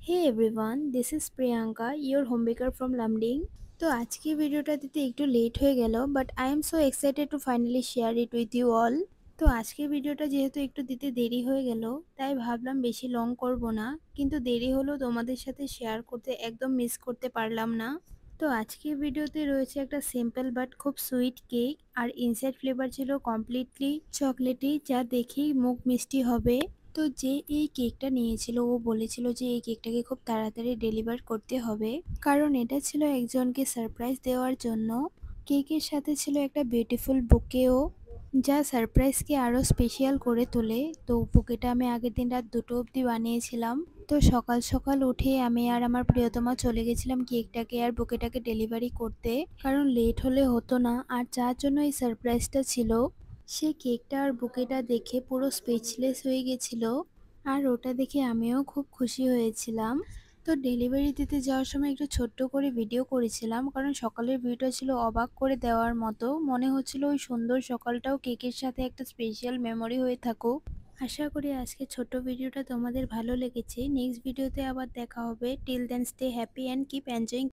Hey everyone, this is Priyanka, your homebaker from Lamding. তো আজকে ভিডিওটা দিতে একটু লেট হয়ে গেল, but I am so excited to finally share it with you all. তো আজকের ভিডিওটা যেহেতু একটু দিতে দেরি হয়ে গেল, তাই ভাবলাম বেশি লং করব না, কিন্তু দেরি হলেও তোমাদের সাথে শেয়ার করতে একদম মিস করতে পারলাম না। তো আজকের ভিডিওতে রয়েছে একটা সিম্পল বাট খুব সুইট কেক, আর ইনসাইড ফ্লেভার ছিল কমপ্লিটলি চকলেটি, যা দেখেই মুখ মিষ্টি হবে। তো যে এই কেকটা নিয়েছিল ও বলেছিল যে এই কেকটাকে খুব তাড়াতাড়ি ডেলিভার করতে হবে, কারণ এটা ছিল একজনকে সারপ্রাইজ দেওয়ার জন্য। কেকের সাথে ছিল একটা বিউটিফুল বুকেও, যা সারপ্রাইজকে আরও স্পেশাল করে তোলে। তো বুকেটা আমি আগের দিন রাত 2টো অবধি বানিয়েছিলাম। তো সকাল সকাল উঠে আমি আর আমার প্রিয়তমা চলে গেছিলাম কেকটাকে আর বুকেটাকে ডেলিভারি করতে, কারণ লেট হলে হতো না। আর যার জন্য এই সারপ্রাইজটা ছিল, সে কেকটা আর বুকেটা দেখে পুরো স্পিচলেস হয়ে গেছিল, আর ওটা দেখে আমিও খুব খুশি হয়েছিলাম। তো ডেলিভারি দিতে যাওয়ার সময় একটু ছোট্ট করে ভিডিও করেছিলাম, কারণ সকালের ভিডিওটা ছিল অবাক করে দেওয়ার মতো। মনে হচ্ছিল ওই সুন্দর সকালটাও কেকের সাথে একটা স্পেশাল মেমোরি হয়ে থাকুক। আশা করি আজকে ছোট্ট ভিডিওটা তোমাদের ভালো লেগেছে। নেক্সট ভিডিওতে আবার দেখা হবে। Till then stay happy and keep enjoying.